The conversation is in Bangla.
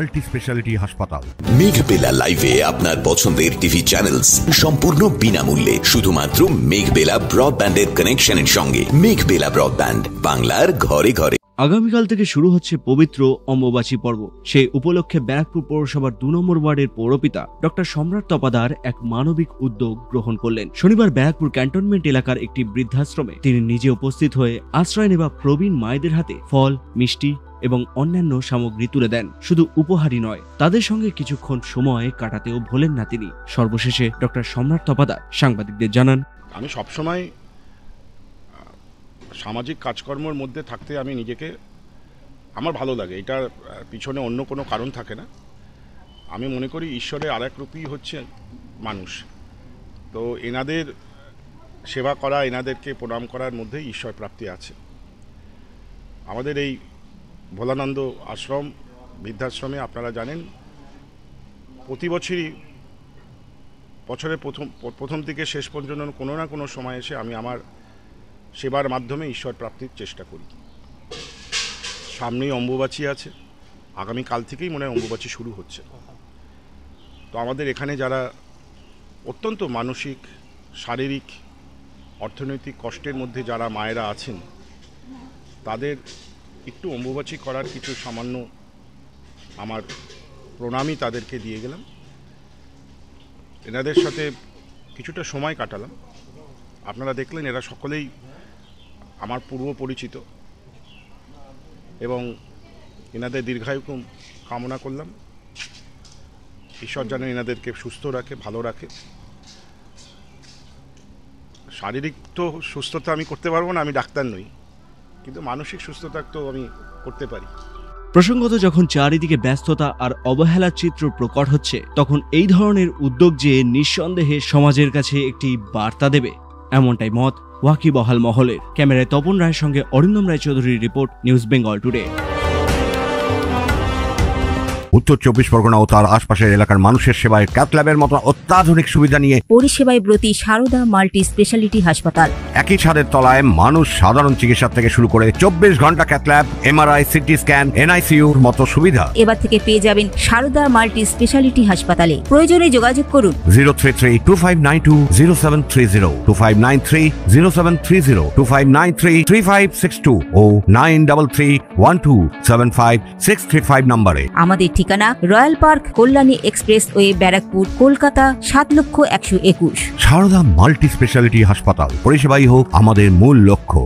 মাল্টি স্পেশালিটি হাসপাতাল। মেঘবেলা লাইভে আপনার পছন্দের টিভি চ্যানেলস সম্পূর্ণ বিনামূল্যে শুধুমাত্র মেঘবেলা ব্রডব্যান্ডের কানেকশনের সঙ্গে। মেঘবেলা ব্রডব্যান্ড, বাংলার ঘরে ঘরে। আগামীকাল থেকে শুরু হচ্ছে পবিত্র অম্বুবাচী পর্ব। সেই উপলক্ষে ব্যারাকপুর পৌরসভার 2 নম্বর ওয়ার্ডের পৌরপিতা ডক্টর সম্রাট তপাদার এক মানবিক উদ্যোগ গ্রহণ করলেন। শনিবার ব্যারাকপুর ক্যান্টনমেন্ট এলাকার একটি বৃদ্ধাশ্রমে তিনি নিজে উপস্থিত হয়ে আশ্রয় নেওয়া প্রবীণ মায়েদের হাতে ফল, মিষ্টি এবং অন্যান্য সামগ্রী তুলে দেন। শুধু উপহারই নয়, তাদের সঙ্গে কিছুক্ষণ সময় কাটাতেও ভোলেন না তিনি। সর্বশেষে ডক্টর সম্রাট তপাদার সাংবাদিকদের জানান, আমি সবসময় সামাজিক কাজকর্মের মধ্যে থাকতে আমি নিজেকে আমার ভালো লাগে। এটার পিছনে অন্য কোনো কারণ থাকে না। আমি মনে করি ঈশ্বরের আর এক রূপই হচ্ছে মানুষ। তো এনাদের সেবা করা, এনাদেরকে প্রণাম করার মধ্যেই ঈশ্বর প্রাপ্তি আছে। আমাদের এই ভোলানন্দ আশ্রম বৃদ্ধাশ্রমে আপনারা জানেন প্রতি বছরই বছরের প্রথম থেকে শেষ পর্যন্ত কোনো না কোনো সময় এসে আমি আমার সেবার মাধ্যমে ঈশ্বর প্রাপ্তির চেষ্টা করি। সামনেই অম্বুবাচী আছে, আগামীকাল থেকেই মনে হয় অম্বুবাচী শুরু হচ্ছে। তো আমাদের এখানে যারা অত্যন্ত মানসিক, শারীরিক, অর্থনৈতিক কষ্টের মধ্যে যারা মায়েরা আছেন, তাদের একটু অম্বুবাচী করার কিছু সামান্য আমার প্রণামই তাদেরকে দিয়ে গেলাম। এনাদের সাথে কিছুটা সময় কাটালাম। আপনারা দেখলেন এরা সকলেই আমার পূর্ব পরিচিত এবং এনাদের দীর্ঘায়ু কামনা করলাম। ঈশ্বর যেন এনাদেরকে সুস্থ রাখে, ভালো রাখে। শারীরিক তো সুস্থতা আমি করতে পারবো না, আমি ডাক্তার নই, কিন্তু মানসিক সুস্থতা তো আমি করতে পারি। প্রসঙ্গত যখন চারিদিকে ব্যস্ততা আর অবহেলার চিত্র প্রকট হচ্ছে, তখন এই ধরনের উদ্যোগ যে নিঃসন্দেহে সমাজের কাছে একটি বার্তা দেবে, এমনটাই মত ওয়াকিবহাল মহলের। ক্যামেরায় তপন রায়ের সঙ্গে অরিন্দম রায়চৌধুরীর রিপোর্ট, নিউজ বেঙ্গল টুডে। উত্তর 24 পরগনা ও তার আশপাশের এলাকার মানুষের সেবায় ক্যাথ ল্যাবের মতো অত্যাধুনিক সুবিধা নিয়ে পরিষেবায় ব্রতী সারদা মাল্টি স্পেশালিটি হাসপাতাল। একই ছাদের তলায় মানুষ সাধারণ চিকিৎসা থেকে শুরু করে 24 ঘন্টা cath lab, MRI, CT scan, এনআইসিইউর মতো সুবিধা এবার থেকে পেয়ে যাবেন সারদা মাল্টি স্পেশালিটি হাসপাতালে। প্রয়োজনে যোগাযোগ করুন 033-2592-0730, 2593-0730, 2593-3562 ও 9331275635 নম্বরে। আমাদের ঠিকানা Royal Park, Kalyani expressway, Barrackpore, Kolkata 7,121,000। Sarada multi speciality হাসপাতাল, পরিষেবাই হোক আমাদের মূল লক্ষ্য।